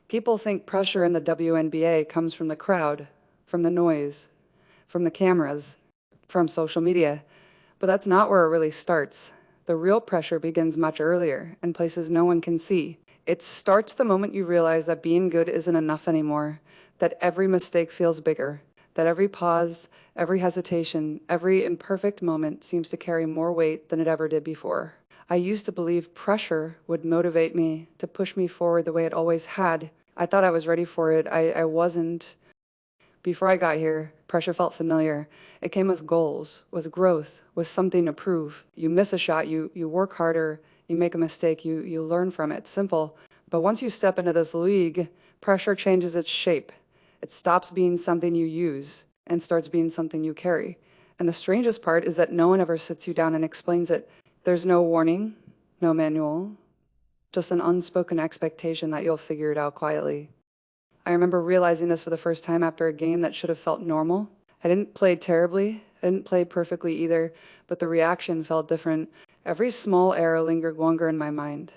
People think pressure in the WNBA comes from the crowd, from the noise, from the cameras, from social media, but that's not where it really starts. The real pressure begins much earlier, in places no one can see. It starts the moment you realize that being good isn't enough anymore, that every mistake feels bigger, that every pause, every hesitation, every imperfect moment seems to carry more weight than it ever did before. I used to believe pressure would motivate me, to push me forward the way it always had. I thought I was ready for it. I wasn't. Before I got here, pressure felt familiar. It came with goals, with growth, with something to prove. You miss a shot, you work harder, you make a mistake, you learn from it. Simple. But once you step into this league, pressure changes its shape. It stops being something you use and starts being something you carry. And the strangest part is that no one ever sits you down and explains it. There's no warning, no manual, just an unspoken expectation that you'll figure it out quietly. I remember realizing this for the first time after a game that should have felt normal. I didn't play terribly, I didn't play perfectly either, but the reaction felt different. Every small error lingered longer in my mind.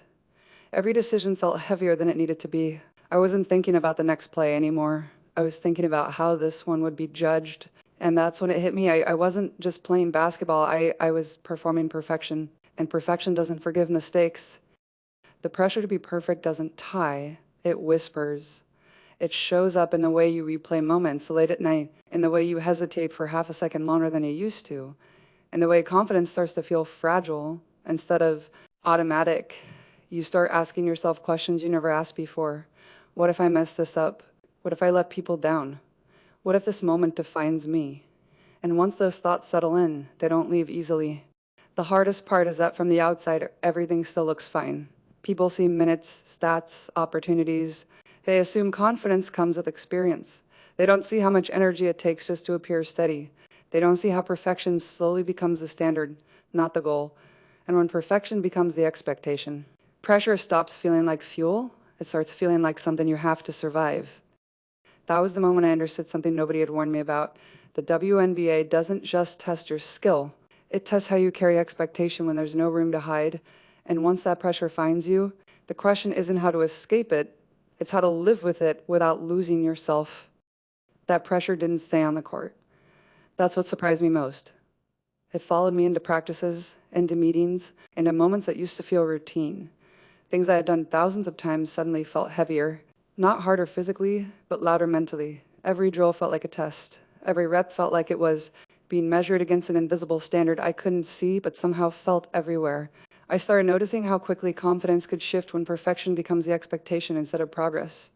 Every decision felt heavier than it needed to be. I wasn't thinking about the next play anymore. I was thinking about how this one would be judged. And that's when it hit me. I wasn't just playing basketball, I was performing perfection. And perfection doesn't forgive mistakes. The pressure to be perfect doesn't tie, it whispers. It shows up in the way you replay moments late at night, in the way you hesitate for half a second longer than you used to, in the way confidence starts to feel fragile instead of automatic. You start asking yourself questions you never asked before. What if I mess this up? What if I let people down? What if this moment defines me? And once those thoughts settle in, they don't leave easily. The hardest part is that from the outside, everything still looks fine. People see minutes, stats, opportunities. They assume confidence comes with experience. They don't see how much energy it takes just to appear steady. They don't see how perfection slowly becomes the standard, not the goal. And when perfection becomes the expectation, pressure stops feeling like fuel. It starts feeling like something you have to survive. That was the moment I understood something nobody had warned me about. The WNBA doesn't just test your skill. It tests how you carry expectation when there's no room to hide. And once that pressure finds you, the question isn't how to escape it, it's how to live with it without losing yourself. That pressure didn't stay on the court. That's what surprised me most. It followed me into practices, into meetings, into moments that used to feel routine. Things I had done thousands of times suddenly felt heavier. Not harder physically, but louder mentally. Every drill felt like a test. Every rep felt like it was being measured against an invisible standard I couldn't see but somehow felt everywhere. I started noticing how quickly confidence could shift when perfection becomes the expectation instead of progress.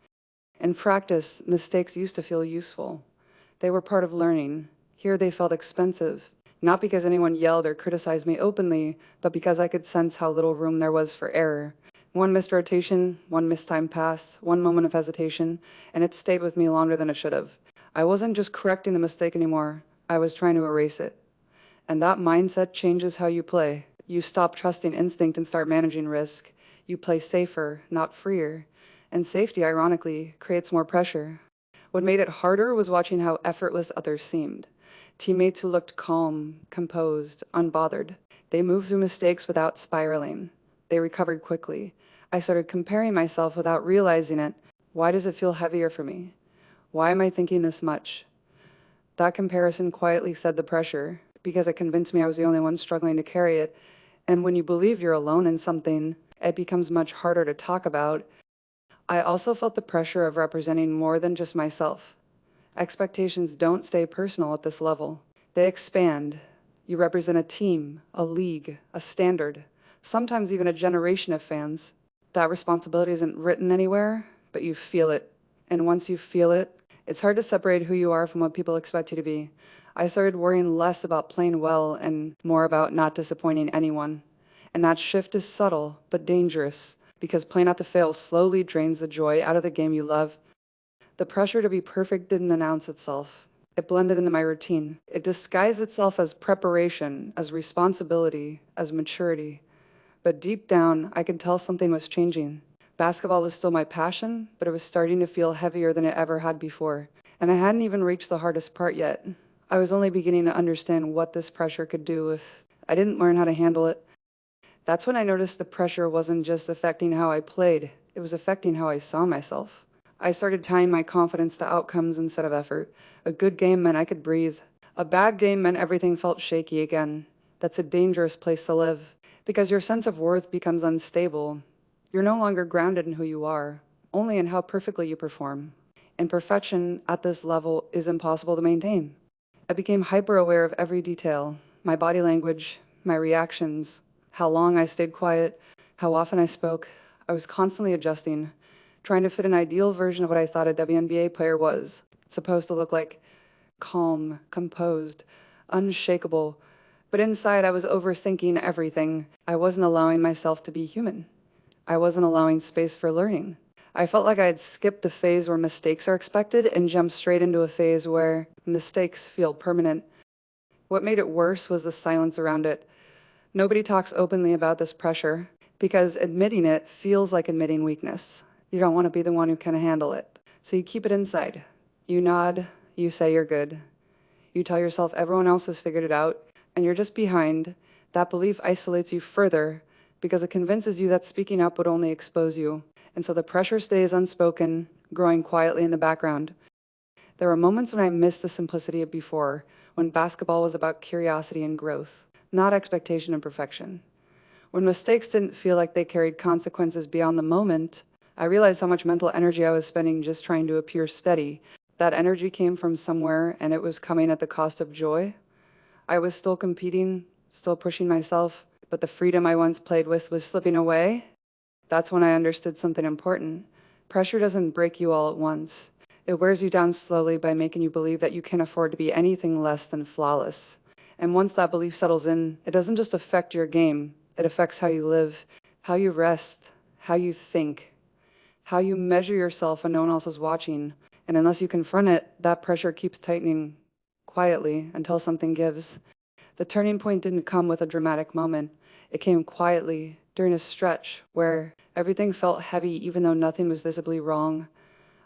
In practice, mistakes used to feel useful. They were part of learning. Here they felt expensive, not because anyone yelled or criticized me openly, but because I could sense how little room there was for error. One missed rotation, one mistimed pass, one moment of hesitation, and it stayed with me longer than it should have. I wasn't just correcting the mistake anymore, I was trying to erase it. And that mindset changes how you play. You stop trusting instinct and start managing risk. You play safer, not freer. And safety, ironically, creates more pressure. What made it harder was watching how effortless others seemed. Teammates who looked calm, composed, unbothered. They moved through mistakes without spiraling. They recovered quickly. I started comparing myself without realizing it. Why does it feel heavier for me? Why am I thinking this much? That comparison quietly fed the pressure, because it convinced me I was the only one struggling to carry it. And when you believe you're alone in something, it becomes much harder to talk about. I also felt the pressure of representing more than just myself. Expectations don't stay personal at this level. They expand. You represent a team, a league, a standard, sometimes even a generation of fans. That responsibility isn't written anywhere, but you feel it. And once you feel it, it's hard to separate who you are from what people expect you to be. I started worrying less about playing well and more about not disappointing anyone. And that shift is subtle, but dangerous, because playing not to fail slowly drains the joy out of the game you love. The pressure to be perfect didn't announce itself. It blended into my routine. It disguised itself as preparation, as responsibility, as maturity. But deep down, I could tell something was changing. Basketball was still my passion, but it was starting to feel heavier than it ever had before. And I hadn't even reached the hardest part yet. I was only beginning to understand what this pressure could do if I didn't learn how to handle it. That's when I noticed the pressure wasn't just affecting how I played, it was affecting how I saw myself. I started tying my confidence to outcomes instead of effort. A good game meant I could breathe. A bad game meant everything felt shaky again. That's a dangerous place to live, because your sense of worth becomes unstable. You're no longer grounded in who you are, only in how perfectly you perform. And perfection at this level is impossible to maintain. I became hyper aware of every detail, my body language, my reactions, how long I stayed quiet, how often I spoke. I was constantly adjusting, trying to fit an ideal version of what I thought a WNBA player was supposed to look like: calm, composed, unshakable. But inside, I was overthinking everything. I wasn't allowing myself to be human. I wasn't allowing space for learning. I felt like I had skipped the phase where mistakes are expected and jumped straight into a phase where mistakes feel permanent. What made it worse was the silence around it. Nobody talks openly about this pressure because admitting it feels like admitting weakness. You don't want to be the one who can handle it, so you keep it inside. You nod, you say you're good. You tell yourself everyone else has figured it out, and you're just behind. That belief isolates you further because it convinces you that speaking up would only expose you. And so the pressure stays unspoken, growing quietly in the background. There were moments when I missed the simplicity of before, when basketball was about curiosity and growth, not expectation and perfection. When mistakes didn't feel like they carried consequences beyond the moment, I realized how much mental energy I was spending just trying to appear steady. That energy came from somewhere, and it was coming at the cost of joy. I was still competing, still pushing myself, but the freedom I once played with was slipping away. That's when I understood something important. Pressure doesn't break you all at once. It wears you down slowly by making you believe that you can't afford to be anything less than flawless. And once that belief settles in, it doesn't just affect your game, it affects how you live, how you rest, how you think, how you measure yourself when no one else is watching. And unless you confront it, that pressure keeps tightening quietly until something gives. The turning point didn't come with a dramatic moment. It came quietly during a stretch where everything felt heavy even though nothing was visibly wrong.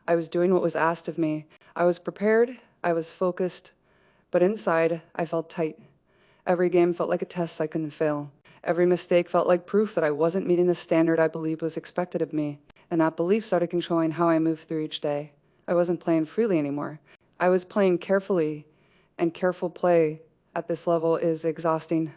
I was doing what was asked of me. I was prepared, I was focused, but inside I felt tight. Every game felt like a test I couldn't fail. Every mistake felt like proof that I wasn't meeting the standard I believed was expected of me. And that belief started controlling how I moved through each day. I wasn't playing freely anymore. I was playing carefully, and careful play at this level is exhausting.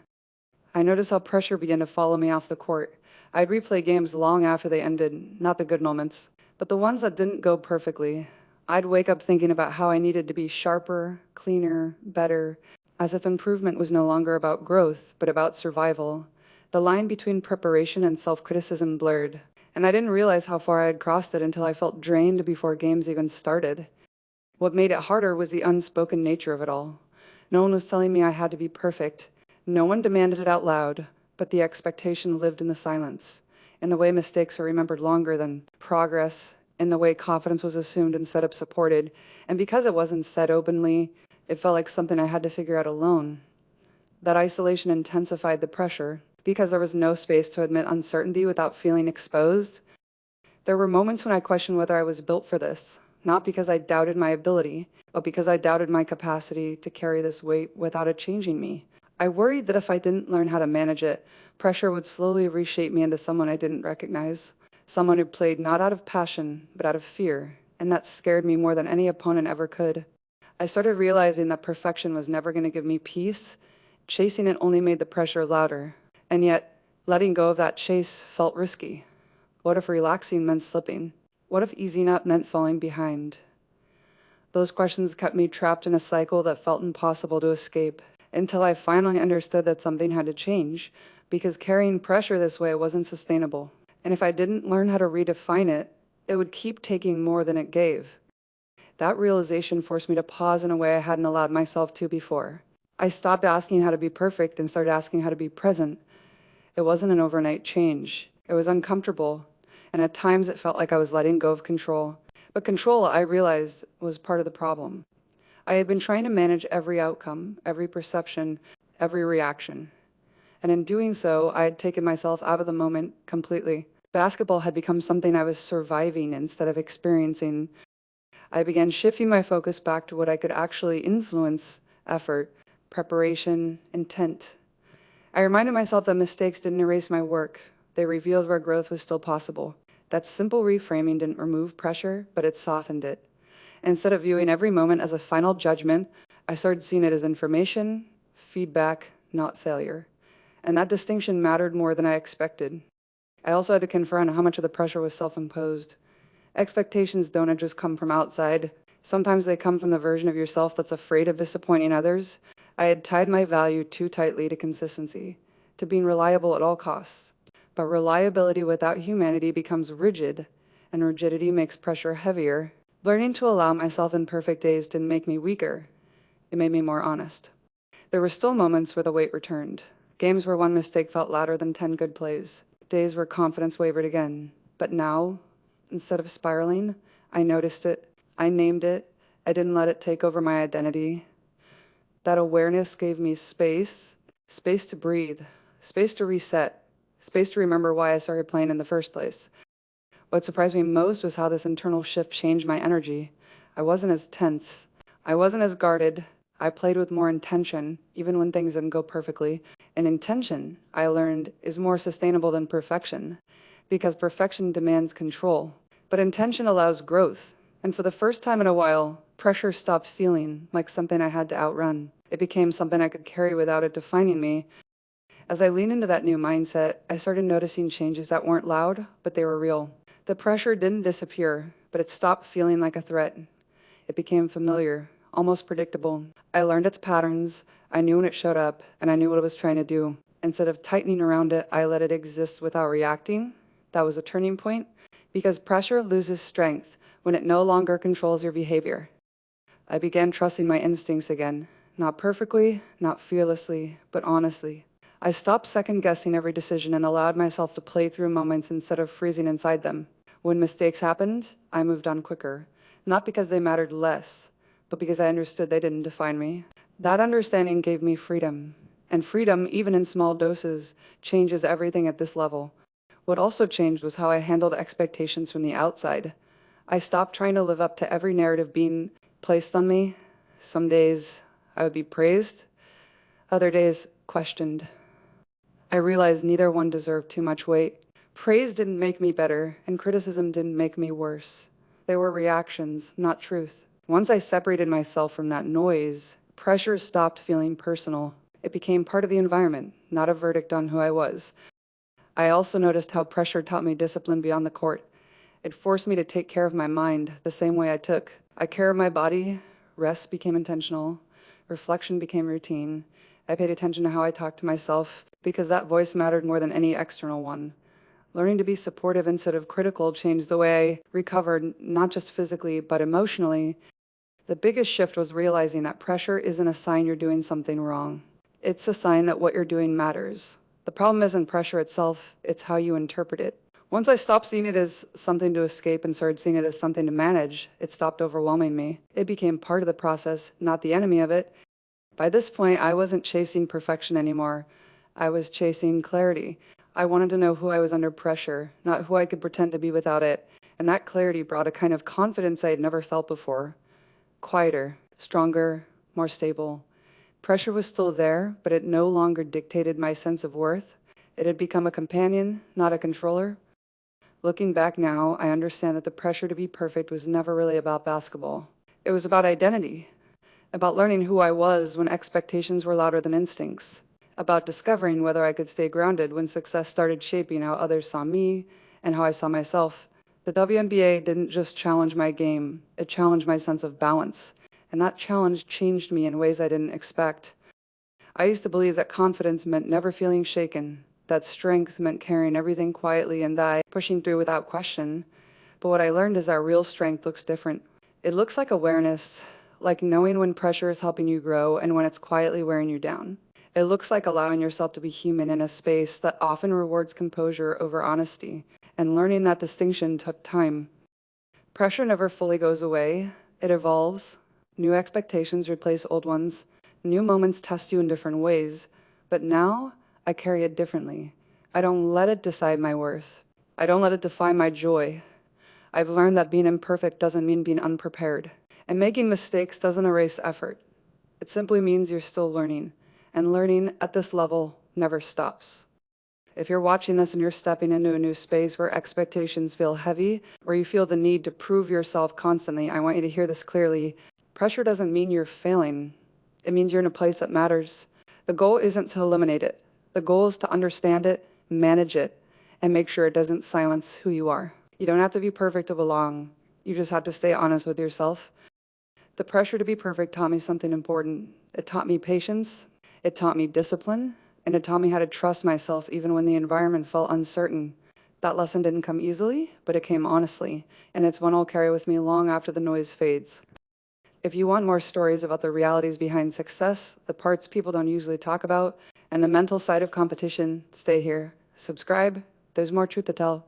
I noticed how pressure began to follow me off the court. I'd replay games long after they ended, not the good moments, but the ones that didn't go perfectly. I'd wake up thinking about how I needed to be sharper, cleaner, better, as if improvement was no longer about growth, but about survival. The line between preparation and self-criticism blurred, and I didn't realize how far I had crossed it until I felt drained before games even started. What made it harder was the unspoken nature of it all. No one was telling me I had to be perfect. No one demanded it out loud, but the expectation lived in the silence, in the way mistakes are remembered longer than progress, in the way confidence was assumed instead of supported. And because it wasn't said openly, it felt like something I had to figure out alone. That isolation intensified the pressure, because there was no space to admit uncertainty without feeling exposed. There were moments when I questioned whether I was built for this, not because I doubted my ability, but because I doubted my capacity to carry this weight without it changing me. I worried that if I didn't learn how to manage it, pressure would slowly reshape me into someone I didn't recognize, someone who played not out of passion, but out of fear, and that scared me more than any opponent ever could. I started realizing that perfection was never going to give me peace. Chasing it only made the pressure louder, and yet letting go of that chase felt risky. What if relaxing meant slipping? What if easing up meant falling behind? Those questions kept me trapped in a cycle that felt impossible to escape, until I finally understood that something had to change, because carrying pressure this way wasn't sustainable. And if I didn't learn how to redefine it, it would keep taking more than it gave. That realization forced me to pause in a way I hadn't allowed myself to before. I stopped asking how to be perfect and started asking how to be present. It wasn't an overnight change. It was uncomfortable, and at times it felt like I was letting go of control. But control, I realized, was part of the problem. I had been trying to manage every outcome, every perception, every reaction. And in doing so, I had taken myself out of the moment completely. Basketball had become something I was surviving instead of experiencing. I began shifting my focus back to what I could actually influence: effort, preparation, intent. I reminded myself that mistakes didn't erase my work. They revealed where growth was still possible. That simple reframing didn't remove pressure, but it softened it. Instead of viewing every moment as a final judgment, I started seeing it as information, feedback, not failure. And that distinction mattered more than I expected. I also had to confront how much of the pressure was self-imposed. Expectations don't just come from outside. Sometimes they come from the version of yourself that's afraid of disappointing others. I had tied my value too tightly to consistency, to being reliable at all costs. But reliability without humanity becomes rigid, and rigidity makes pressure heavier. Learning to allow myself imperfect days didn't make me weaker. It made me more honest. There were still moments where the weight returned. Games where one mistake felt louder than 10 good plays. Days where confidence wavered again. But now, instead of spiraling, I noticed it. I named it. I didn't let it take over my identity. That awareness gave me space. Space to breathe. Space to reset. Space to remember why I started playing in the first place. What surprised me most was how this internal shift changed my energy. I wasn't as tense. I wasn't as guarded. I played with more intention, even when things didn't go perfectly. And intention, I learned, is more sustainable than perfection, because perfection demands control. But intention allows growth. And for the first time in a while, pressure stopped feeling like something I had to outrun. It became something I could carry without it defining me. As I leaned into that new mindset, I started noticing changes that weren't loud, but they were real. The pressure didn't disappear, but it stopped feeling like a threat. It became familiar, almost predictable. I learned its patterns, I knew when it showed up, and I knew what it was trying to do. Instead of tightening around it, I let it exist without reacting. That was a turning point, because pressure loses strength when it no longer controls your behavior. I began trusting my instincts again, not perfectly, not fearlessly, but honestly. I stopped second-guessing every decision and allowed myself to play through moments instead of freezing inside them. When mistakes happened, I moved on quicker, not because they mattered less, but because I understood they didn't define me. That understanding gave me freedom. And freedom, even in small doses, changes everything at this level. What also changed was how I handled expectations from the outside. I stopped trying to live up to every narrative being placed on me. Some days I would be praised, other days questioned. I realized neither one deserved too much weight. Praise didn't make me better, and criticism didn't make me worse. They were reactions, not truth. Once I separated myself from that noise, pressure stopped feeling personal. It became part of the environment, not a verdict on who I was. I also noticed how pressure taught me discipline beyond the court. It forced me to take care of my mind the same way I took care of my body. Rest became intentional. Reflection became routine. I paid attention to how I talked to myself because that voice mattered more than any external one. Learning to be supportive instead of critical changed the way I recovered, not just physically, but emotionally. The biggest shift was realizing that pressure isn't a sign you're doing something wrong. It's a sign that what you're doing matters. The problem isn't pressure itself, it's how you interpret it. Once I stopped seeing it as something to escape and started seeing it as something to manage, it stopped overwhelming me. It became part of the process, not the enemy of it. By this point, I wasn't chasing perfection anymore. I was chasing clarity. I wanted to know who I was under pressure, not who I could pretend to be without it. And that clarity brought a kind of confidence I had never felt before. Quieter, stronger, more stable. Pressure was still there, but it no longer dictated my sense of worth. It had become a companion, not a controller. Looking back now, I understand that the pressure to be perfect was never really about basketball. It was about identity, about learning who I was when expectations were louder than instincts, about discovering whether I could stay grounded when success started shaping how others saw me and how I saw myself. The WNBA didn't just challenge my game, it challenged my sense of balance, and that challenge changed me in ways I didn't expect. I used to believe that confidence meant never feeling shaken, that strength meant carrying everything quietly and that pushing through without question. But what I learned is that real strength looks different. It looks like awareness, like knowing when pressure is helping you grow and when it's quietly wearing you down. It looks like allowing yourself to be human in a space that often rewards composure over honesty, and learning that distinction took time. Pressure never fully goes away, it evolves. New expectations replace old ones. New moments test you in different ways. But now, I carry it differently. I don't let it decide my worth. I don't let it define my joy. I've learned that being imperfect doesn't mean being unprepared. And making mistakes doesn't erase effort. It simply means you're still learning. And learning at this level never stops. If you're watching this and you're stepping into a new space where expectations feel heavy, where you feel the need to prove yourself constantly, I want you to hear this clearly. Pressure doesn't mean you're failing. It means you're in a place that matters. The goal isn't to eliminate it. The goal is to understand it, manage it, and make sure it doesn't silence who you are. You don't have to be perfect to belong. You just have to stay honest with yourself. The pressure to be perfect taught me something important. It taught me patience, it taught me discipline, and it taught me how to trust myself even when the environment felt uncertain. That lesson didn't come easily, but it came honestly, and it's one I'll carry with me long after the noise fades. If you want more stories about the realities behind success, the parts people don't usually talk about, and the mental side of competition, stay here. Subscribe, there's more truth to tell.